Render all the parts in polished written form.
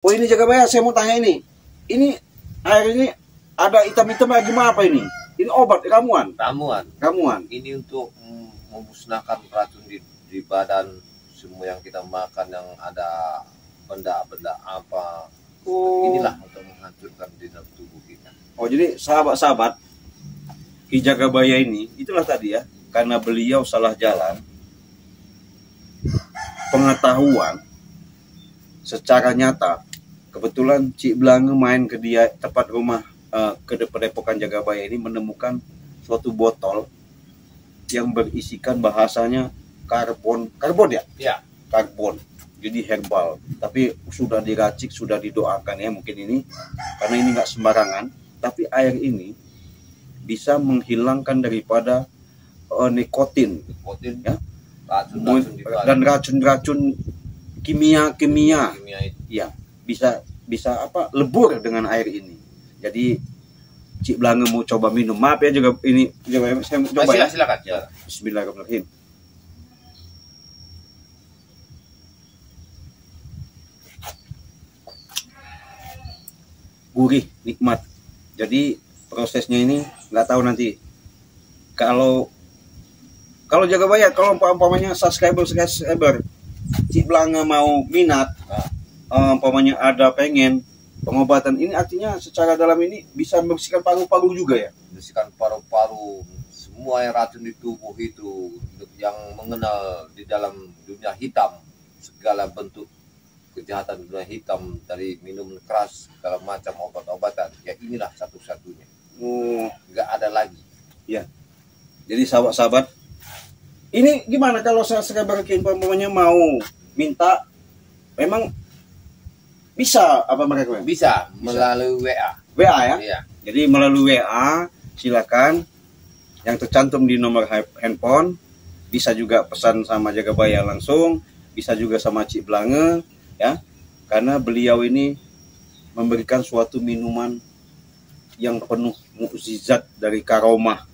Oh ini Jagabaya, saya mau tanya ini air ini ada hitam-hitam gimana apa ini? Ini obat ramuan? Ramuan. Ini untuk memusnahkan racun di badan, semua yang kita makan yang ada benda-benda apa. Inilah untuk menghancurkan di dalam tubuh kita. Oh jadi sahabat-sahabat, Ki Jagabaya ini, itulah tadi ya, karena beliau salah jalan, pengetahuan secara nyata. Kebetulan Cik Blange main ke dia tepat rumah ke Padepokan Jagabaya ini, menemukan suatu botol yang berisikan bahasanya karbon ya? Ya. Karbon. Jadi herbal. Tapi sudah diracik, sudah didoakan ya mungkin ini, karena ini nggak sembarangan. Tapi air ini bisa menghilangkan daripada nikotin ya? Dan racun-racun kimia ya, bisa apa, lebur dengan air ini. Jadi Cik Blange mau coba minum. Maaf ya juga ini saya mau coba ya. Silakan. Ya. Bismillahirrahmanirrahim. Gurih, nikmat. Jadi prosesnya ini nggak tahu nanti kalau Jagabaya, kalau umpamanya subscriber Cik Blange mau minat, umpamanya ada pengen pengobatan ini, artinya secara dalam ini bisa membersihkan paru-paru juga ya? Membersihkan paru-paru, semua yang racun di tubuh itu, yang mengenal di dalam dunia hitam, segala bentuk kejahatan dunia hitam, dari minum keras, segala macam obat-obatan, ya inilah satu-satunya. Nggak ada lagi. Ya. Jadi sahabat-sahabat, ini gimana kalau saya berikan umpamanya mau minta, memang bisa apa mereka? Bisa melalui WA. WA ya? Iya. Jadi melalui WA silakan, yang tercantum di nomor handphone. Bisa juga pesan sama Jagabaya langsung, bisa juga sama Cik Blange ya. Karena beliau ini memberikan suatu minuman yang penuh mukjizat dari karomah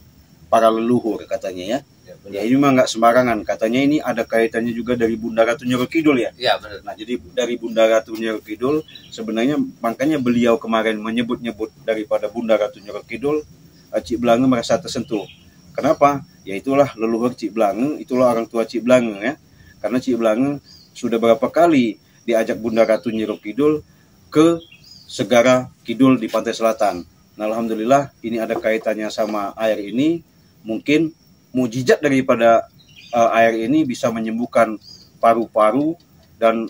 para leluhur katanya ya. Ya ini mah nggak sembarangan, katanya ini ada kaitannya juga dari Bunda Ratu Nyiro Kidul ya. Iya benar. Nah jadi dari Bunda Ratu Nyiro Kidul, sebenarnya makanya beliau kemarin menyebut-nyebut daripada Bunda Ratu Nyiro Kidul, Cik Blange merasa tersentuh. Kenapa? Ya itulah leluhur Cik Blange, itulah orang tua Cik Blange ya. Karena Cik Blange sudah berapa kali diajak Bunda Ratu Nyiro Kidul ke Segara Kidul di Pantai Selatan. Nah alhamdulillah ini ada kaitannya sama air ini. Mungkin mujizat daripada air ini bisa menyembuhkan paru-paru dan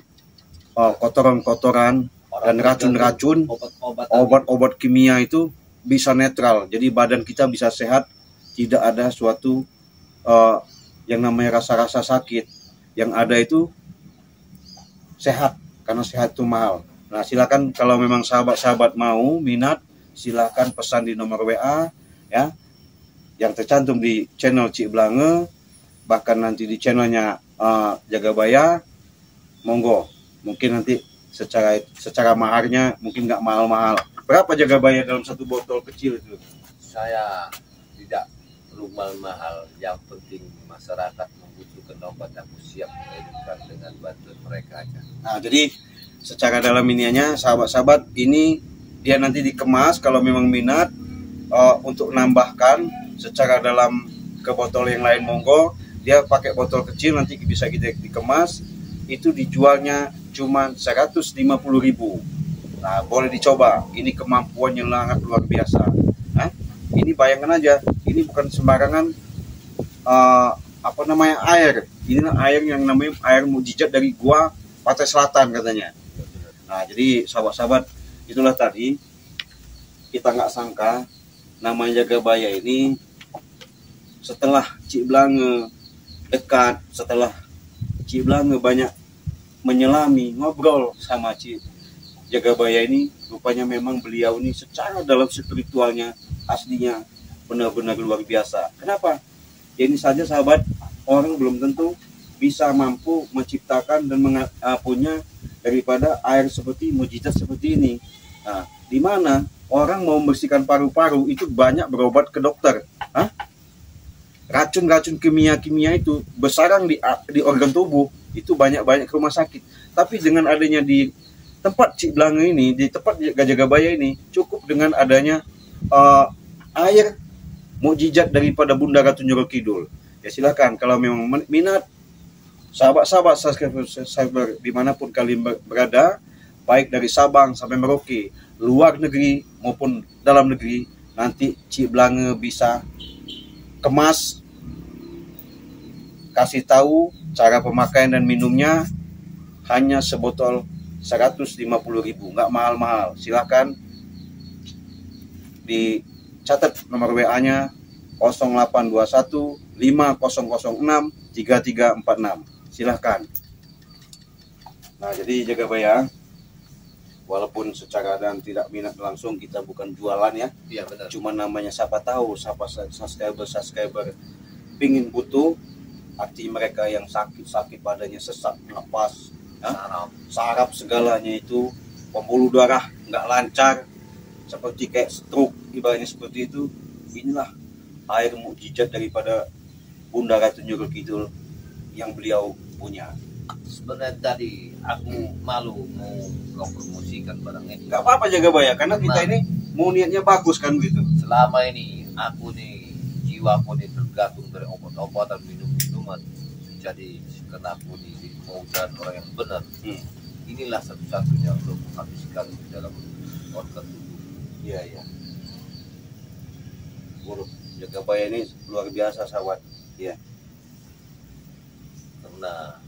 kotoran-kotoran dan racun-racun, obat-obat kimia itu bisa netral. Jadi badan kita bisa sehat, tidak ada suatu yang namanya rasa-rasa sakit. Yang ada itu sehat, karena sehat itu mahal. Nah silakan kalau memang sahabat-sahabat mau minat, silakan pesan di nomor WA ya, yang tercantum di channel Cik Blange, bahkan nanti di channelnya Jagabaya. Monggo, mungkin nanti secara maharnya mungkin nggak mahal-mahal. Berapa Jagabaya dalam satu botol kecil itu? Saya tidak perlu mahal, yang penting masyarakat membutuhkan obat, aku siap menghidupkan dengan bantuan mereka aja. Nah jadi secara dalam iniannya sahabat-sahabat, ini dia nanti dikemas kalau memang minat untuk nambahkan secara dalam ke botol yang lain, monggo. Dia pakai botol kecil, nanti bisa kita dikemas, itu dijualnya cuma 150.000. Nah boleh dicoba, ini kemampuannya sangat luar biasa. Nah, ini bayangkan aja, ini bukan sembarangan air. Ini air yang namanya air mujizat dari gua Pantai Selatan katanya. Nah jadi sahabat-sahabat, itulah tadi kita nggak sangka namanya Jagabaya ini, setelah Cik Blange dekat, setelah Cik Blange banyak menyelami, ngobrol sama Cik Jagabaya ini, rupanya memang beliau ini secara dalam spiritualnya aslinya benar-benar luar biasa. Kenapa? Ya ini saja sahabat, orang belum tentu bisa mampu menciptakan dan punya daripada air seperti mujizat seperti ini. Nah, di mana orang mau membersihkan paru-paru itu banyak berobat ke dokter. Racun-racun kimia itu bersarang di organ tubuh, itu banyak ke rumah sakit. Tapi dengan adanya tempat Cik Blange ini, di tempat Jagabaya ini cukup dengan adanya air mukjizat daripada Bunda Ratu Njorokidul Kidul. Ya silakan kalau memang minat sahabat-sahabat subscriber dimanapun kalian berada, baik dari Sabang sampai Merauke, luar negeri maupun dalam negeri, nanti Cik Blange bisa kemas, kasih tahu cara pemakaian dan minumnya. Hanya sebotol 150.000, nggak mahal-mahal. Silakan dicatat nomor WA-nya 0821 5006 3346. Silahkan. Nah, jadi Jagabaya, walaupun secara dan tidak minat langsung, kita bukan jualan ya. Iya benar. Cuma namanya siapa tahu, siapa subscriber pingin butuh, arti mereka yang sakit badannya, sesak napas, saraf segalanya itu, pembuluh darah nggak lancar, seperti kayak stroke, ibaratnya seperti itu. Inilah air mukjizat daripada Bunda Ratu Njorokidul Kidul yang beliau punya. Sebenarnya tadi aku malu mau promosikan barang ini. Nggak apa-apa Jagabaya, karena kita ini mau niatnya bagus kan gitu. Selama ini aku nih jiwaku nih tergantung dari obat-obatan, minum-minuman. Jadi karena aku nih mau dan orang yang benar. Inilah satu-satunya untuk menghabiskan di dalam organ tubuh. Iya. Jagabaya ini luar biasa sahabat. Iya. Karena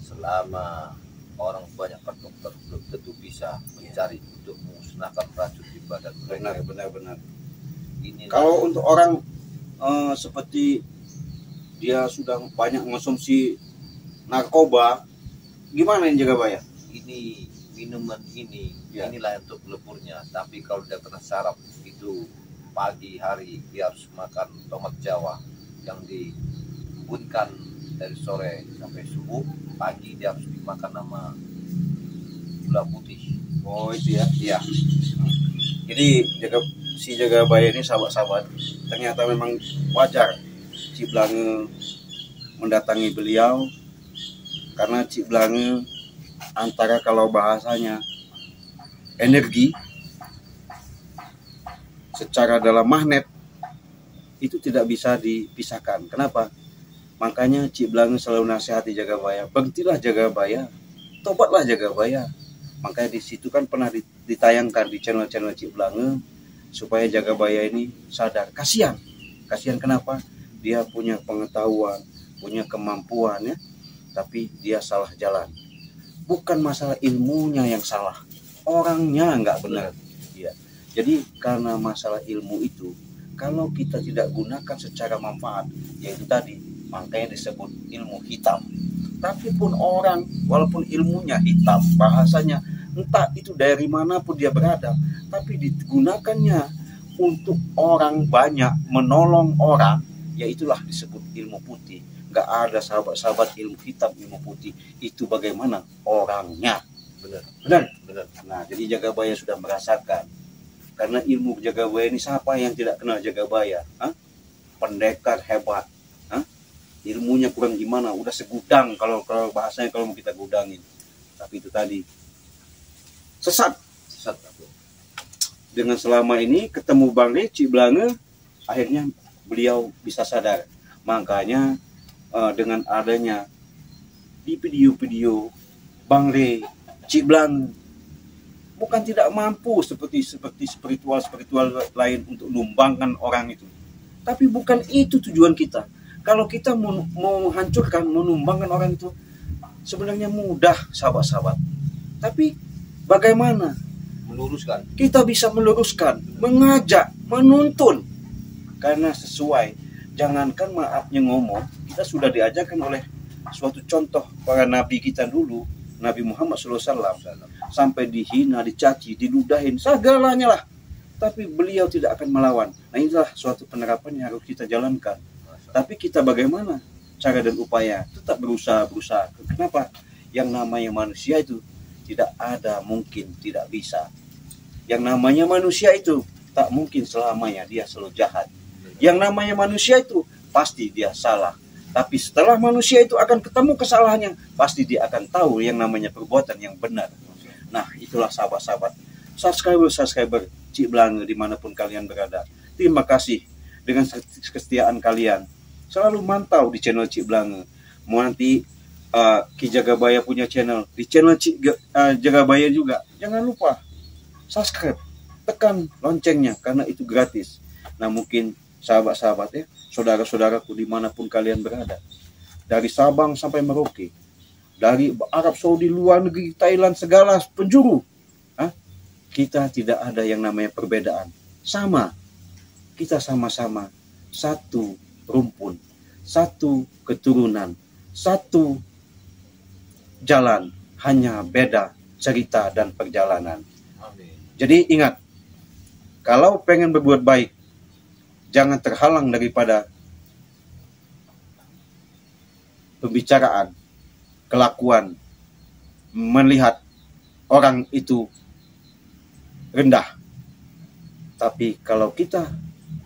selama orang banyak dokter belum tentu bisa mencari untuk memusnahkan racun di badan mereka. Benar. Kalau untuk orang seperti dia sudah banyak mengonsumsi narkoba, gimana yang Jagabaya? Ini minuman ini, inilah untuk leburnya. Tapi kalau dia kena saraf itu pagi hari dia harus makan tomat Jawa yang dibunkan dari sore sampai subuh. Pagi dia harus dimakan sama gula putih. Oh itu ya? Iya. Jadi si Jagabaya ini sahabat-sahabat, ternyata memang wajar Cik Blange mendatangi beliau, karena Cik Blange antara kalau bahasanya energi secara dalam magnet itu tidak bisa dipisahkan. Kenapa? Makanya Cik Blange selalu nasihati Jagabaya, berhentilah Jagabaya, tobatlah Jagabaya. Makanya di situ kan pernah ditayangkan di channel-channel Cik Blange supaya Jagabaya ini sadar. Kasihan kenapa? Dia punya pengetahuan, punya kemampuan ya, tapi dia salah jalan. Bukan masalah ilmunya yang salah, orangnya nggak benar. Ya. Jadi karena masalah ilmu itu, kalau kita tidak gunakan secara manfaat, yaitu tadi, makanya disebut ilmu hitam. Tapi pun orang, walaupun ilmunya hitam, bahasanya entah itu dari manapun dia berada, tapi digunakannya untuk orang banyak, menolong orang, yaitulah disebut ilmu putih. Nggak ada sahabat-sahabat ilmu hitam, ilmu putih. Itu bagaimana orangnya. Benar. Nah, jadi Jagabaya sudah merasakan. Karena ilmu Jagabaya ini, siapa yang tidak kenal Jagabaya? Pendekar hebat. Ilmunya kurang gimana? Udah segudang kalau bahasanya, kalau mau kita gudangin. Tapi itu tadi sesat. Dengan selama ini ketemu Bang Rey, Cik Blange, akhirnya beliau bisa sadar. Makanya dengan adanya di video-video Bang Rey, Cik Blange bukan tidak mampu seperti spiritual lain untuk menumbangkan orang itu. Tapi bukan itu tujuan kita. Kalau kita mau menghancurkan, menumbangkan orang itu, sebenarnya mudah sahabat-sahabat. Tapi bagaimana? Meluruskan. Kita bisa meluruskan, mengajak, menuntun. Karena sesuai, jangankan maafnya ngomong, kita sudah diajarkan oleh suatu contoh para nabi kita dulu, Nabi Muhammad SAW, sampai dihina, dicaci, diludahin, segalanya lah. Tapi beliau tidak akan melawan. Nah inilah suatu penerapan yang harus kita jalankan. Tapi kita bagaimana cara dan upaya? Tetap berusaha. Kenapa? Yang namanya manusia itu tidak ada mungkin tidak bisa. Yang namanya manusia itu tak mungkin selamanya dia selalu jahat. Yang namanya manusia itu pasti dia salah. Tapi setelah manusia itu akan ketemu kesalahannya, pasti dia akan tahu yang namanya perbuatan yang benar. Nah, itulah sahabat-sahabat, subscriber Cik Blange dimanapun kalian berada. Terima kasih dengan kesetiaan kalian. Selalu mantau di channel Cik Blange. Mau nanti Ki Jagabaya punya channel, di channel Cik Jagabaya juga. Jangan lupa subscribe, tekan loncengnya karena itu gratis. Nah, mungkin sahabat-sahabat ya, saudara-saudaraku dimanapun kalian berada, dari Sabang sampai Merauke, dari Arab Saudi, luar negeri, Thailand, segala penjuru, kita tidak ada yang namanya perbedaan. Sama, kita sama-sama satu rumpun, satu keturunan, satu jalan, hanya beda cerita dan perjalanan. Amin. Jadi ingat, kalau pengen berbuat baik, jangan terhalang daripada pembicaraan, kelakuan, melihat orang itu rendah. Tapi kalau kita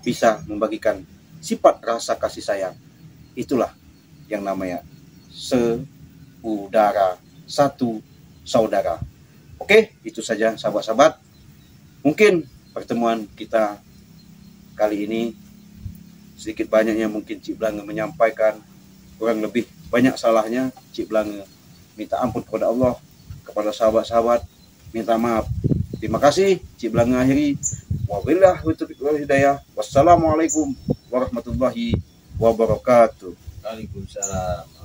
bisa membagikan sifat rasa kasih sayang, itulah yang namanya seudara, satu saudara. Oke, itu saja sahabat-sahabat. Mungkin pertemuan kita kali ini sedikit banyaknya mungkin Cik Blange menyampaikan kurang lebih banyak salahnya. Cik Blange minta ampun kepada Allah, kepada sahabat-sahabat minta maaf. Terima kasih. Cik Blange akhiri. Wabillahi taufiq wal hidayah. Wassalamualaikum warahmatullahi wabarakatuh. Waalaikumsalam.